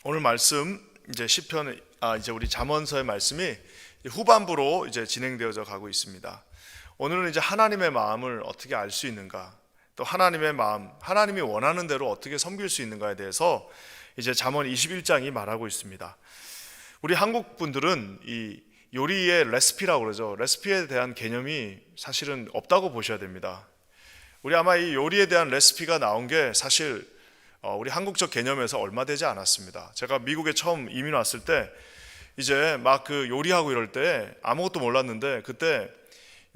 오늘 말씀 이제 시편 이제 우리 잠언서의 말씀이 후반부로 이제 진행되어져 가고 있습니다. 오늘은 이제 하나님의 마음을 어떻게 알 수 있는가, 또 하나님의 마음, 하나님이 원하는 대로 어떻게 섬길 수 있는가에 대해서 이제 잠언 21장이 말하고 있습니다. 우리 한국 분들은 이 요리의 레시피라고 그러죠. 레시피에 대한 개념이 사실은 없다고 보셔야 됩니다. 우리 아마 이 요리에 대한 레시피가 나온 게 사실 우리 한국적 개념에서 얼마 되지 않았습니다. 제가 미국에 처음 이민 왔을 때 이제 막 그 요리하고 이럴 때 아무것도 몰랐는데, 그때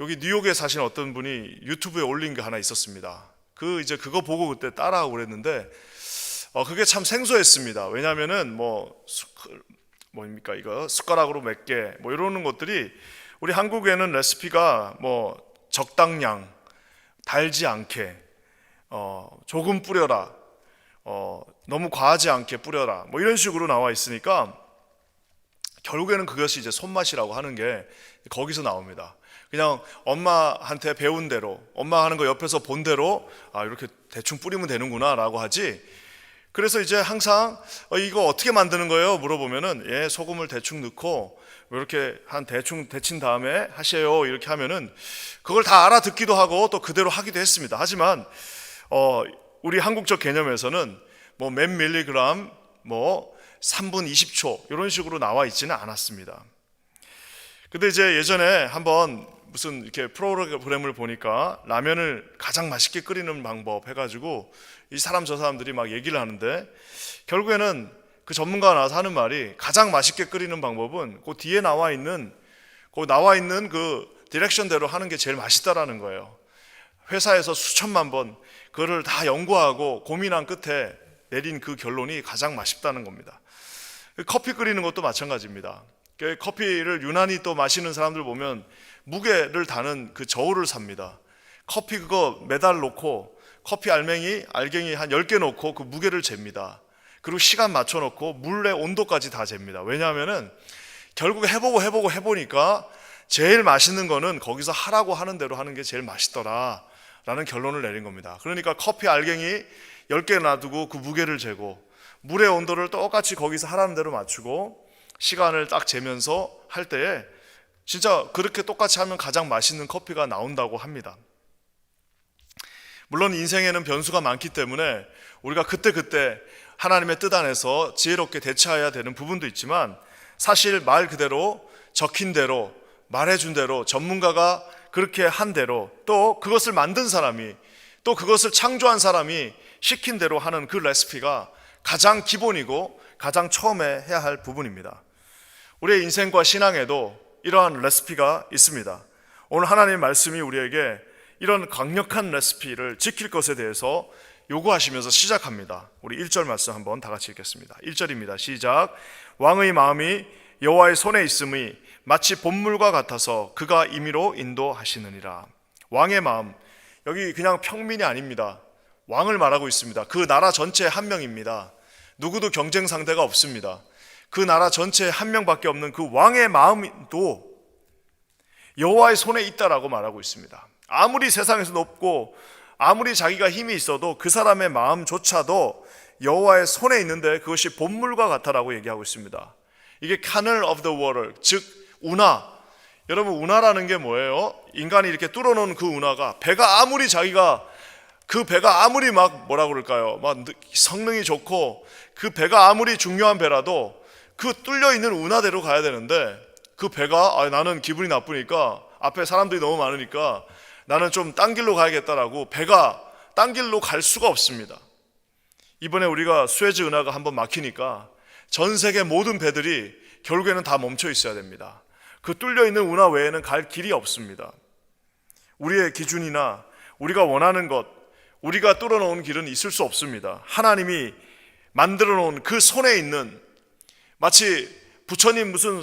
여기 뉴욕에 사신 어떤 분이 유튜브에 올린 게 하나 있었습니다. 이제 그거 보고 그때 따라하고 그랬는데 그게 참 생소했습니다. 왜냐하면은 뭡니까 이거 숟가락으로 몇 개 뭐 이러는 것들이 우리 한국에는 레시피가 뭐 적당량, 달지 않게, 조금 뿌려라, 너무 과하지 않게 뿌려라, 뭐 이런 식으로 나와 있으니까 결국에는 그것이 이제 손맛이라고 하는 게 거기서 나옵니다. 그냥 엄마한테 배운 대로, 엄마 하는 거 옆에서 본 대로 이렇게 대충 뿌리면 되는구나 라고 하지. 그래서 이제 항상 이거 어떻게 만드는 거예요? 물어보면은 소금을 대충 넣고 이렇게 한 대충 데친 다음에 하세요 이렇게 하면은 그걸 다 알아듣기도 하고 또 그대로 하기도 했습니다. 하지만 우리 한국적 개념에서는 뭐 몇 밀리그램, 뭐 3분 20초 이런 식으로 나와 있지는 않았습니다. 근데 이제 예전에 한번 무슨 이렇게 프로그램을 보니까 라면을 가장 맛있게 끓이는 방법 해가지고 이 사람 저 사람들이 막 얘기를 하는데, 결국에는 그 전문가가 나와서 하는 말이 가장 맛있게 끓이는 방법은 그 뒤에 나와 있는 그 디렉션대로 하는 게 제일 맛있다라는 거예요. 회사에서 수천만 번 그거를 다 연구하고 고민한 끝에 내린 그 결론이 가장 맛있다는 겁니다. 커피 끓이는 것도 마찬가지입니다. 커피를 유난히 또 마시는 사람들 보면 무게를 다는 그 저울을 삽니다. 커피 그거 매달 놓고 커피 알갱이 한 10개 놓고 그 무게를 잽니다. 그리고 시간 맞춰 놓고 물의 온도까지 다 잽니다. 왜냐하면은 결국 해보니까 제일 맛있는 거는 거기서 하라고 하는 대로 하는 게 제일 맛있더라 라는 결론을 내린 겁니다. 그러니까 커피 알갱이 10개 놔두고 그 무게를 재고 물의 온도를 똑같이 거기서 하라는 대로 맞추고 시간을 딱 재면서 할 때에 진짜 그렇게 똑같이 하면 가장 맛있는 커피가 나온다고 합니다. 물론 인생에는 변수가 많기 때문에 우리가 그때 하나님의 뜻 안에서 지혜롭게 대처해야 되는 부분도 있지만, 사실 말 그대로 적힌 대로 말해준 대로 전문가가 그렇게 한 대로 또 그것을 만든 사람이 또 그것을 창조한 사람이 시킨 대로 하는 그 레시피가 가장 기본이고 가장 처음에 해야 할 부분입니다. 우리의 인생과 신앙에도 이러한 레시피가 있습니다. 오늘 하나님의 말씀이 우리에게 이런 강력한 레시피를 지킬 것에 대해서 요구하시면서 시작합니다. 우리 1절 말씀 한번 다 같이 읽겠습니다. 1절입니다. 시작. 왕의 마음이 여호와의 손에 있음이 마치 봇물과 같아서 그가 임의로 인도하시느니라. 왕의 마음, 여기 그냥 평민이 아닙니다. 왕을 말하고 있습니다. 그 나라 전체에 한 명입니다. 누구도 경쟁 상대가 없습니다. 그 나라 전체에 한 명밖에 없는 그 왕의 마음도 여호와의 손에 있다라고 말하고 있습니다. 아무리 세상에서 높고 아무리 자기가 힘이 있어도 그 사람의 마음조차도 여호와의 손에 있는데 그것이 봇물과 같다라고 얘기하고 있습니다. 이게 kernel of the water, 즉 운하. 여러분, 운하라는 게 뭐예요? 인간이 이렇게 뚫어놓은 그 운하가 그 배가 아무리 막 뭐라 그럴까요? 막 성능이 좋고 그 배가 아무리 중요한 배라도 그 뚫려 있는 운하대로 가야 되는데, 그 배가 나는 기분이 나쁘니까 앞에 사람들이 너무 많으니까 나는 좀 딴 길로 가야겠다라고 배가 딴 길로 갈 수가 없습니다. 이번에 우리가 수에즈 운하가 한번 막히니까 전 세계 모든 배들이 결국에는 다 멈춰 있어야 됩니다. 그 뚫려 있는 운하 외에는 갈 길이 없습니다. 우리의 기준이나 우리가 원하는 것, 우리가 뚫어놓은 길은 있을 수 없습니다. 하나님이 만들어 놓은 그 손에 있는, 마치 부처님 무슨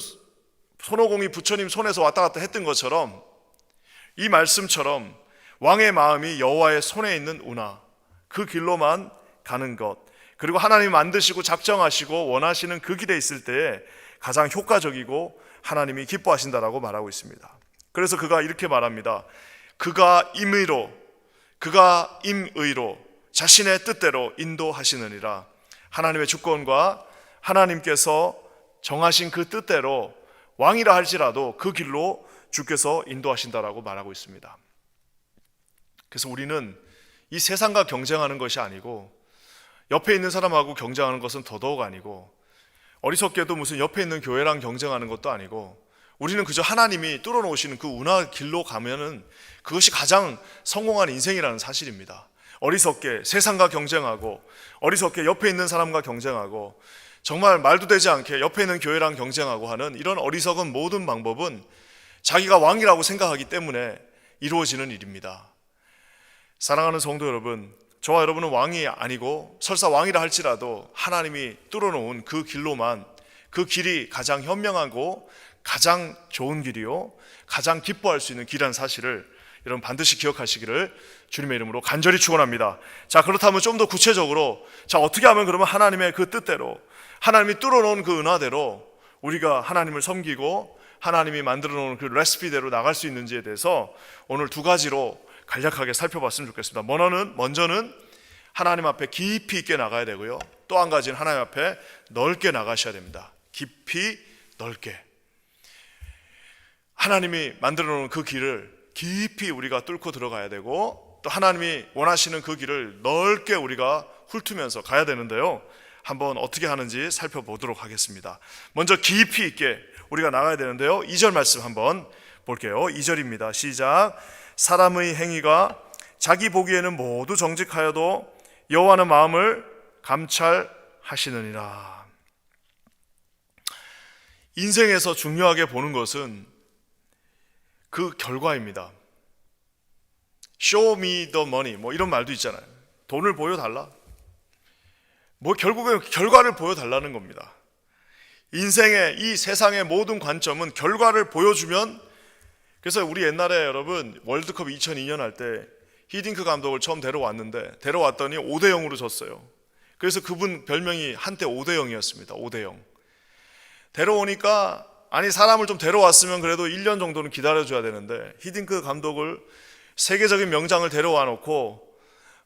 손오공이 부처님 손에서 왔다 갔다 했던 것처럼, 이 말씀처럼 왕의 마음이 여호와의 손에 있는 운하, 그 길로만 가는 것, 그리고 하나님이 만드시고 작정하시고 원하시는 그 길에 있을 때에 가장 효과적이고 하나님이 기뻐하신다라고 말하고 있습니다. 그래서 그가 이렇게 말합니다. 그가 임의로 자신의 뜻대로 인도하시느니라. 하나님의 주권과 하나님께서 정하신 그 뜻대로 왕이라 할지라도 그 길로 주께서 인도하신다라고 말하고 있습니다. 그래서 우리는 이 세상과 경쟁하는 것이 아니고, 옆에 있는 사람하고 경쟁하는 것은 더더욱 아니고, 어리석게도 무슨 옆에 있는 교회랑 경쟁하는 것도 아니고, 우리는 그저 하나님이 뚫어놓으시는 그 운하 길로 가면은 그것이 가장 성공한 인생이라는 사실입니다. 어리석게 세상과 경쟁하고, 어리석게 옆에 있는 사람과 경쟁하고, 정말 말도 되지 않게 옆에 있는 교회랑 경쟁하고 하는 이런 어리석은 모든 방법은 자기가 왕이라고 생각하기 때문에 이루어지는 일입니다. 사랑하는 성도 여러분, 저와 여러분은 왕이 아니고 설사 왕이라 할지라도 하나님이 뚫어놓은 그 길로만, 그 길이 가장 현명하고 가장 좋은 길이요, 가장 기뻐할 수 있는 길이라는 사실을 여러분 반드시 기억하시기를 주님의 이름으로 간절히 축원합니다. 자, 그렇다면 좀 더 구체적으로, 자, 어떻게 하면 그러면 하나님의 그 뜻대로, 하나님이 뚫어놓은 그 은하대로 우리가 하나님을 섬기고 하나님이 만들어 놓은 그 레시피대로 나갈 수 있는지에 대해서 오늘 두 가지로 간략하게 살펴봤으면 좋겠습니다. 먼저는 하나님 앞에 깊이 있게 나가야 되고요, 또 한 가지는 하나님 앞에 넓게 나가셔야 됩니다. 깊이 넓게 하나님이 만들어 놓은 그 길을 깊이 우리가 뚫고 들어가야 되고, 또 하나님이 원하시는 그 길을 넓게 우리가 훑으면서 가야 되는데요, 한번 어떻게 하는지 살펴보도록 하겠습니다. 먼저 깊이 있게 우리가 나가야 되는데요, 2절 말씀 한번 볼게요. 2절입니다. 시작. 사람의 행위가 자기 보기에는 모두 정직하여도 여호와는 마음을 감찰하시느니라. 인생에서 중요하게 보는 것은 그 결과입니다. Show me the money, 뭐 이런 말도 있잖아요. 돈을 보여달라. 뭐 결국엔 결과를 보여달라는 겁니다. 인생의 이 세상의 모든 관점은 결과를 보여주면, 그래서 우리 옛날에 여러분 월드컵 2002년 할 때 히딩크 감독을 처음 데려왔는데, 데려왔더니 5대0으로 졌어요. 그래서 그분 별명이 한때 5대0이었습니다. 5대0. 데려오니까, 아니 사람을 좀 데려왔으면 그래도 1년 정도는 기다려줘야 되는데, 히딩크 감독을 세계적인 명장을 데려와 놓고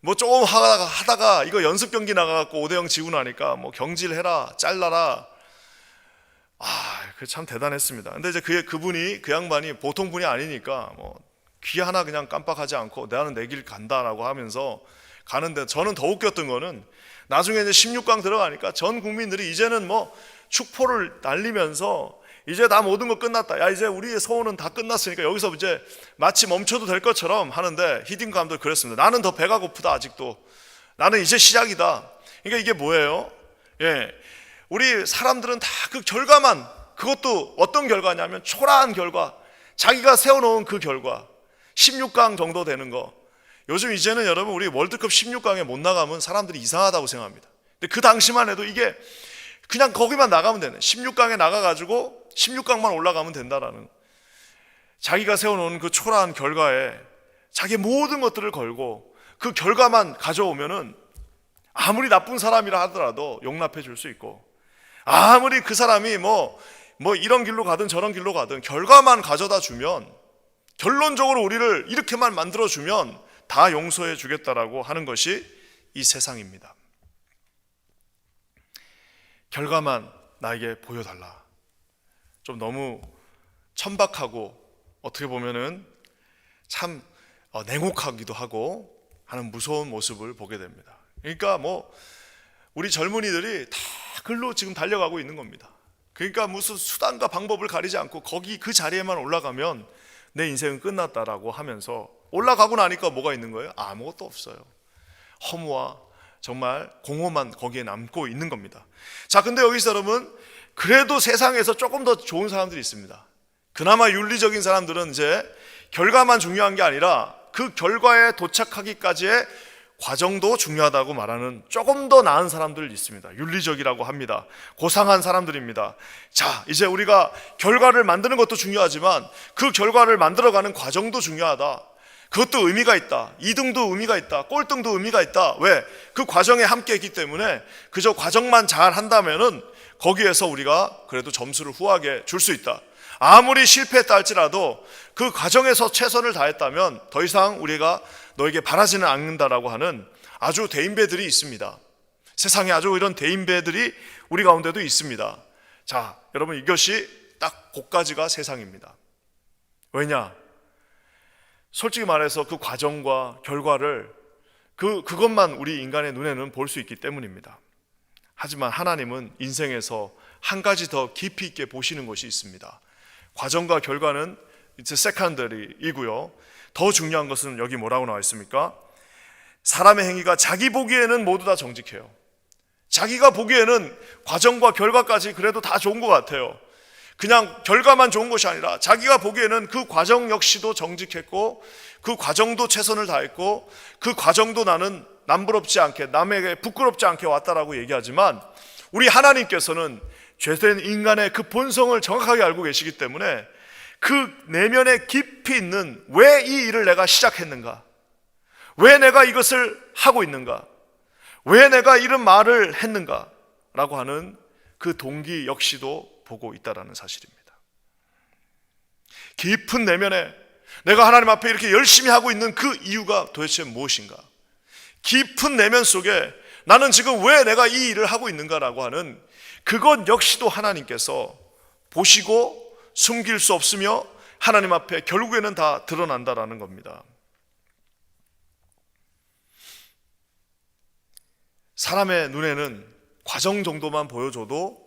뭐 조금 하다가 이거 연습 경기 나가갖고 5대0 지고 나니까 뭐 경질해라, 잘라라. 그 참 대단했습니다. 근데 이제 그 양반이 보통 분이 아니니까 뭐 귀 하나 그냥 깜빡하지 않고 나는 내 길 간다라고 하면서 가는데, 저는 더 웃겼던 거는 나중에 이제 16강 들어가니까 전 국민들이 이제는 뭐 축포를 날리면서 이제 다 모든 거 끝났다. 야, 이제 우리의 소원은 다 끝났으니까 여기서 이제 마치 멈춰도 될 것처럼 하는데, 히딩크 감독이 그랬습니다. 나는 더 배가 고프다. 아직도 나는 이제 시작이다. 그러니까 이게 뭐예요? 우리 사람들은 다 그 결과만, 그것도 어떤 결과냐면 초라한 결과, 자기가 세워놓은 그 결과, 16강 정도 되는 거. 요즘 이제는 여러분 우리 월드컵 16강에 못 나가면 사람들이 이상하다고 생각합니다. 근데 그 당시만 해도 이게 그냥 거기만 나가면 되네. 16강에 나가가지고 16강만 올라가면 된다라는, 자기가 세워놓은 그 초라한 결과에 자기 모든 것들을 걸고 그 결과만 가져오면은 아무리 나쁜 사람이라 하더라도 용납해 줄 수 있고, 아무리 그 사람이 뭐 이런 길로 가든 저런 길로 가든 결과만 가져다 주면, 결론적으로 우리를 이렇게만 만들어 주면 다 용서해 주겠다라고 하는 것이 이 세상입니다. 결과만 나에게 보여달라. 좀 너무 천박하고 어떻게 보면은 참 냉혹하기도 하고 하는 무서운 모습을 보게 됩니다. 그러니까 뭐 우리 젊은이들이 다 글로 지금 달려가고 있는 겁니다. 그러니까 무슨 수단과 방법을 가리지 않고 거기 그 자리에만 올라가면 내 인생은 끝났다라고 하면서, 올라가고 나니까 뭐가 있는 거예요? 아무것도 없어요. 허무와 정말 공허만 거기에 남고 있는 겁니다. 자, 근데 여기서 여러분, 그래도 세상에서 조금 더 좋은 사람들이 있습니다. 그나마 윤리적인 사람들은 이제 결과만 중요한 게 아니라 그 결과에 도착하기까지의 과정도 중요하다고 말하는 조금 더 나은 사람들이 있습니다. 윤리적이라고 합니다. 고상한 사람들입니다. 자, 이제 우리가 결과를 만드는 것도 중요하지만 그 결과를 만들어가는 과정도 중요하다. 그것도 의미가 있다. 2등도 의미가 있다. 꼴등도 의미가 있다. 왜? 그 과정에 함께 있기 때문에 그저 과정만 잘 한다면은 거기에서 우리가 그래도 점수를 후하게 줄 수 있다. 아무리 실패했다 할지라도 그 과정에서 최선을 다했다면 더 이상 우리가 너에게 바라지는 않는다라고 하는 아주 대인배들이 있습니다. 세상에 아주 이런 대인배들이 우리 가운데도 있습니다. 자, 여러분, 이것이 딱 그까지가 세상입니다. 왜냐? 솔직히 말해서 그 과정과 결과를 그것만 우리 인간의 눈에는 볼 수 있기 때문입니다. 하지만 하나님은 인생에서 한 가지 더 깊이 있게 보시는 것이 있습니다. 과정과 결과는 이제 세컨더리이고요. 더 중요한 것은 여기 뭐라고 나와 있습니까? 사람의 행위가 자기 보기에는 모두 다 정직해요. 자기가 보기에는 과정과 결과까지 그래도 다 좋은 것 같아요. 그냥 결과만 좋은 것이 아니라 자기가 보기에는 그 과정 역시도 정직했고, 그 과정도 최선을 다했고, 그 과정도 나는 남부럽지 않게, 남에게 부끄럽지 않게 왔다라고 얘기하지만, 우리 하나님께서는 죄된 인간의 그 본성을 정확하게 알고 계시기 때문에 그 내면에 깊이 있는 왜 이 일을 내가 시작했는가, 왜 내가 이것을 하고 있는가, 왜 내가 이런 말을 했는가 라고 하는 그 동기 역시도 보고 있다는 사실입니다. 깊은 내면에 내가 하나님 앞에 이렇게 열심히 하고 있는 그 이유가 도대체 무엇인가, 깊은 내면 속에 나는 지금 왜 내가 이 일을 하고 있는가라고 하는 그것 역시도 하나님께서 보시고 숨길 수 없으며 하나님 앞에 결국에는 다 드러난다라는 겁니다. 사람의 눈에는 과정 정도만 보여줘도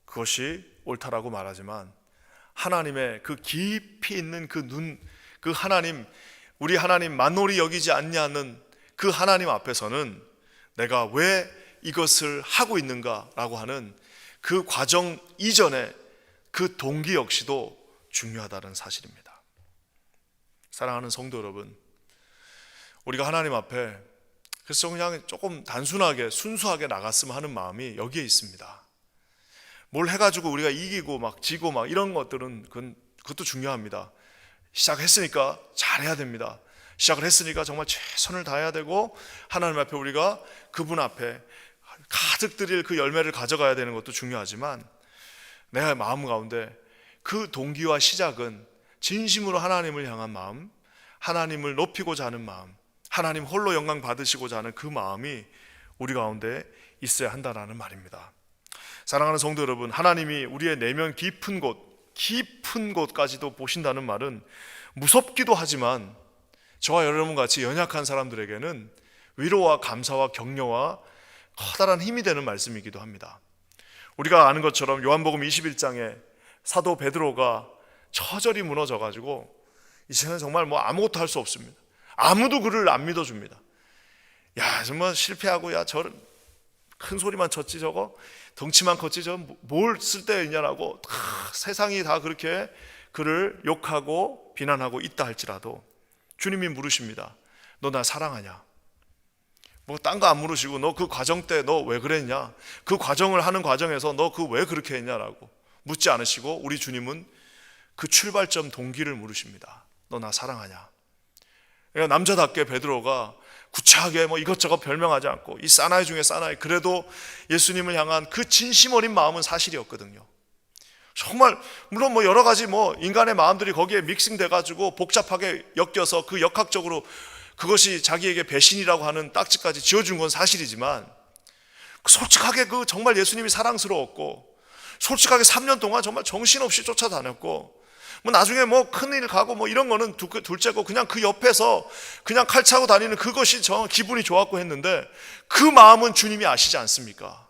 그것이 옳다라고 말하지만, 하나님의 그 깊이 있는 그 눈, 그 하나님, 우리 하나님 만홀히 여기지 않냐는 그 하나님 앞에서는 내가 왜 이것을 하고 있는가라고 하는 그 과정 이전에 그 동기 역시도 중요하다는 사실입니다. 사랑하는 성도 여러분, 우리가 하나님 앞에 그래서 그냥 조금 단순하게 순수하게 나갔으면 하는 마음이 여기에 있습니다. 뭘 해가지고 우리가 이기고 막 지고 막 이런 것들은 그것도 중요합니다. 시작했으니까 잘해야 됩니다. 시작을 했으니까 정말 최선을 다해야 되고, 하나님 앞에 우리가 그분 앞에 가득 드릴 그 열매를 가져가야 되는 것도 중요하지만, 내 마음 가운데 그 동기와 시작은 진심으로 하나님을 향한 마음, 하나님을 높이고자 하는 마음, 하나님 홀로 영광 받으시고자 하는 그 마음이 우리 가운데 있어야 한다는 말입니다. 사랑하는 성도 여러분, 하나님이 우리의 내면 깊은 곳까지도 보신다는 말은 무섭기도 하지만 저와 여러분 같이 연약한 사람들에게는 위로와 감사와 격려와 커다란 힘이 되는 말씀이기도 합니다. 우리가 아는 것처럼 요한복음 21장에 사도 베드로가 처절히 무너져가지고 이제는 정말 뭐 아무것도 할 수 없습니다. 아무도 그를 안 믿어줍니다. 야, 정말 실패하고, 야, 저런 큰 소리만 쳤지, 저거 덩치만 컸지, 저 뭘 쓸데있냐라고 세상이 다 그렇게 그를 욕하고 비난하고 있다 할지라도 주님이 물으십니다. 너 나 사랑하냐? 뭐 딴 거 안 물으시고, 너 그 과정 때 너 왜 그랬냐? 그 과정을 하는 과정에서 너 그 왜 그렇게 했냐라고 묻지 않으시고, 우리 주님은 그 출발점 동기를 물으십니다. 너 나 사랑하냐? 그러니까 남자답게 베드로가 구차하게 뭐 이것저것 별명하지 않고, 이 사나이 중에 사나이, 그래도 예수님을 향한 그 진심 어린 마음은 사실이었거든요. 정말 물론 뭐 여러 가지 뭐 인간의 마음들이 거기에 믹싱돼 가지고 복잡하게 엮여서 그 역학적으로 그것이 자기에게 배신이라고 하는 딱지까지 지어준 건 사실이지만, 솔직하게 그 정말 예수님이 사랑스러웠고, 솔직하게 3년 동안 정말 정신없이 쫓아다녔고, 뭐 나중에 뭐 큰일 가고 뭐 이런 거는 둘째고, 그냥 그 옆에서 그냥 칼 차고 다니는 그것이 저 기분이 좋았고 했는데, 그 마음은 주님이 아시지 않습니까?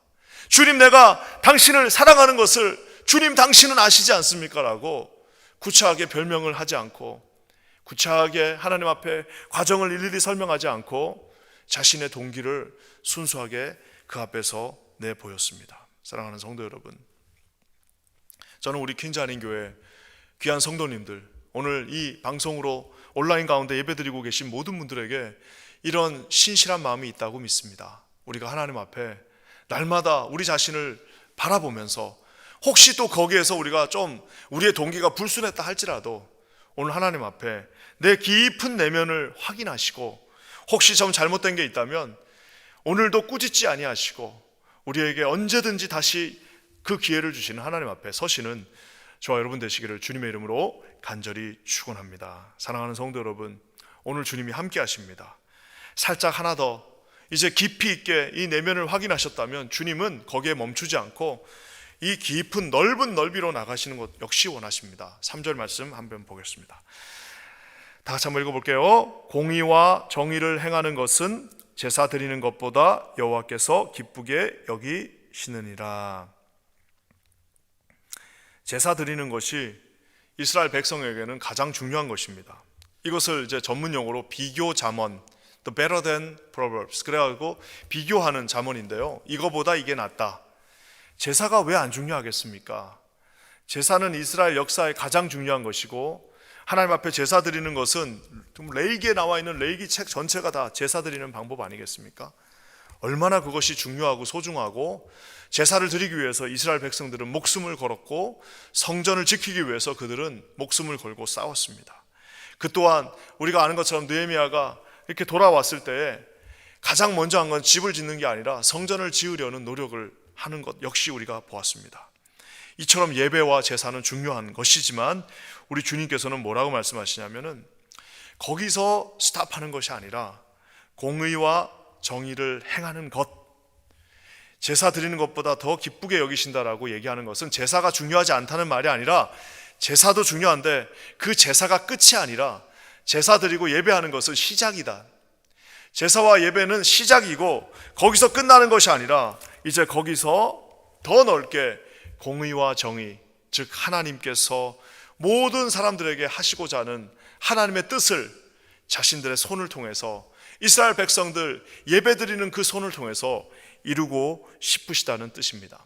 주님, 내가 당신을 사랑하는 것을 주님 당신은 아시지 않습니까? 라고 구차하게 별명을 하지 않고, 구차하게 하나님 앞에 과정을 일일이 설명하지 않고 자신의 동기를 순수하게 그 앞에서 내보였습니다. 사랑하는 성도 여러분, 저는 우리 퀸즈 한인교회 귀한 성도님들, 오늘 이 방송으로 온라인 가운데 예배드리고 계신 모든 분들에게 이런 신실한 마음이 있다고 믿습니다. 우리가 하나님 앞에 날마다 우리 자신을 바라보면서, 혹시 또 거기에서 우리가 좀 우리의 동기가 불순했다 할지라도 오늘 하나님 앞에 내 깊은 내면을 확인하시고, 혹시 좀 잘못된 게 있다면 오늘도 꾸짖지 아니하시고 우리에게 언제든지 다시 그 기회를 주시는 하나님 앞에 서시는 저와 여러분 되시기를 주님의 이름으로 간절히 축원합니다. 사랑하는 성도 여러분, 오늘 주님이 함께 하십니다. 살짝 하나 더 이제 깊이 있게 이 내면을 확인하셨다면 주님은 거기에 멈추지 않고 이 깊은 넓은 넓이로 나가시는 것 역시 원하십니다. 3절 말씀 한번 보겠습니다. 다 같이 한번 읽어볼게요. 공의와 정의를 행하는 것은 제사 드리는 것보다 여호와께서 기쁘게 여기시느니라. 제사 드리는 것이 이스라엘 백성에게는 가장 중요한 것입니다. 이것을 이제 전문 용어로 비교 잠언, the better than proverbs, 그래가지고 비교하는 잠언인데요. 이거보다 이게 낫다. 제사가 왜 안 중요하겠습니까? 제사는 이스라엘 역사에 가장 중요한 것이고, 하나님 앞에 제사 드리는 것은 레위기에 나와 있는 레위기 책 전체가 다 제사 드리는 방법 아니겠습니까? 얼마나 그것이 중요하고 소중하고, 제사를 드리기 위해서 이스라엘 백성들은 목숨을 걸었고 성전을 지키기 위해서 그들은 목숨을 걸고 싸웠습니다. 그 또한 우리가 아는 것처럼 느헤미야가 이렇게 돌아왔을 때에 가장 먼저 한 건 집을 짓는 게 아니라 성전을 지으려는 노력을 하는 것 역시 우리가 보았습니다. 이처럼 예배와 제사는 중요한 것이지만 우리 주님께서는 뭐라고 말씀하시냐면은 거기서 스탑하는 것이 아니라 공의와 정의를 행하는 것, 제사 드리는 것보다 더 기쁘게 여기신다라고 얘기하는 것은 제사가 중요하지 않다는 말이 아니라 제사도 중요한데 그 제사가 끝이 아니라 제사 드리고 예배하는 것은 시작이다. 제사와 예배는 시작이고 거기서 끝나는 것이 아니라 이제 거기서 더 넓게 공의와 정의, 즉 하나님께서 모든 사람들에게 하시고자 하는 하나님의 뜻을 자신들의 손을 통해서, 이스라엘 백성들 예배 드리는 그 손을 통해서 이루고 싶으시다는 뜻입니다.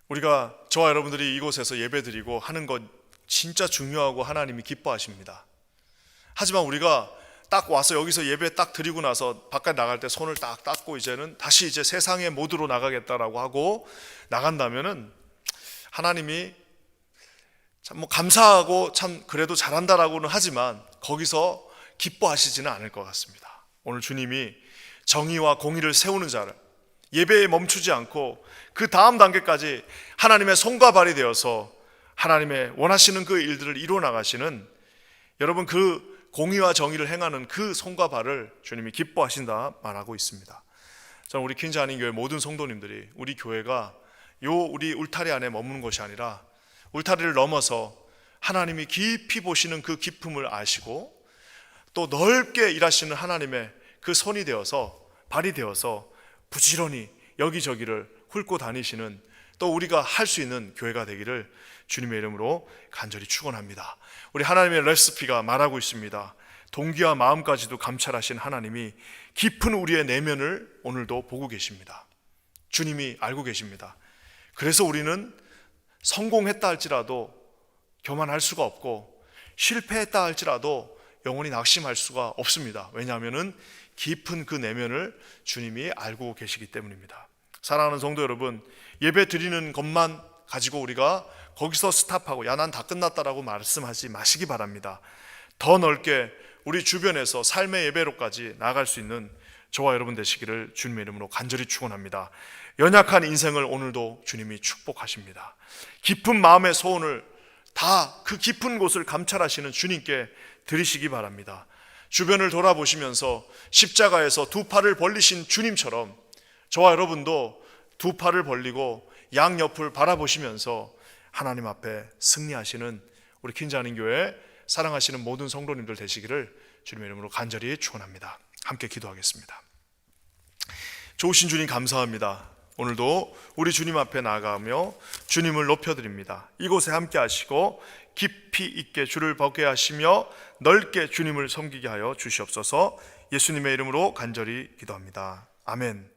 우리가, 저와 여러분들이 이곳에서 예배 드리고 하는 것 진짜 중요하고 하나님이 기뻐하십니다. 하지만 우리가 딱 와서 여기서 예배 딱 드리고 나서 바깥 나갈 때 손을 딱 닦고 이제는 다시 이제 세상의 모드로 나가겠다라고 하고 나간다면은 하나님이 참 감사하고 참 그래도 잘한다라고는 하지만 거기서 기뻐하시지는 않을 것 같습니다. 오늘 주님이 정의와 공의를 세우는 자를, 예배에 멈추지 않고 그 다음 단계까지 하나님의 손과 발이 되어서 하나님의 원하시는 그 일들을 이루어 나가시는, 여러분 그 공의와 정의를 행하는 그 손과 발을 주님이 기뻐하신다 말하고 있습니다. 저는 우리 퀸즈 한인교회 모든 성도님들이 우리 교회가 우리 울타리 안에 머무는 것이 아니라 울타리를 넘어서 하나님이 깊이 보시는 그 깊음을 아시고 또 넓게 일하시는 하나님의 그 손이 되어서, 발이 되어서 부지런히 여기저기를 훑고 다니시는, 또 우리가 할 수 있는 교회가 되기를 주님의 이름으로 간절히 축원합니다. 우리 하나님의 레시피가 말하고 있습니다. 동기와 마음까지도 감찰하신 하나님이 깊은 우리의 내면을 오늘도 보고 계십니다. 주님이 알고 계십니다. 그래서 우리는 성공했다 할지라도 교만할 수가 없고 실패했다 할지라도 영원히 낙심할 수가 없습니다. 왜냐하면은 깊은 그 내면을 주님이 알고 계시기 때문입니다. 사랑하는 성도 여러분, 예배 드리는 것만 가지고 우리가 거기서 스탑하고 야 난 다 끝났다라고 말씀하지 마시기 바랍니다. 더 넓게 우리 주변에서 삶의 예배로까지 나아갈 수 있는 저와 여러분 되시기를 주님의 이름으로 간절히 축원합니다. 연약한 인생을 오늘도 주님이 축복하십니다. 깊은 마음의 소원을 다 그 깊은 곳을 감찰하시는 주님께 드리시기 바랍니다. 주변을 돌아보시면서 십자가에서 두 팔을 벌리신 주님처럼 저와 여러분도 두 팔을 벌리고 양옆을 바라보시면서 하나님 앞에 승리하시는 우리 퀸즈 한인교회 사랑하시는 모든 성도님들 되시기를 주님의 이름으로 간절히 축원합니다. 함께 기도하겠습니다. 좋으신 주님 감사합니다. 오늘도 우리 주님 앞에 나아가며 주님을 높여드립니다. 이곳에 함께 하시고 깊이 있게 주를 보게 하시며 넓게 주님을 섬기게 하여 주시옵소서. 예수님의 이름으로 간절히 기도합니다. 아멘.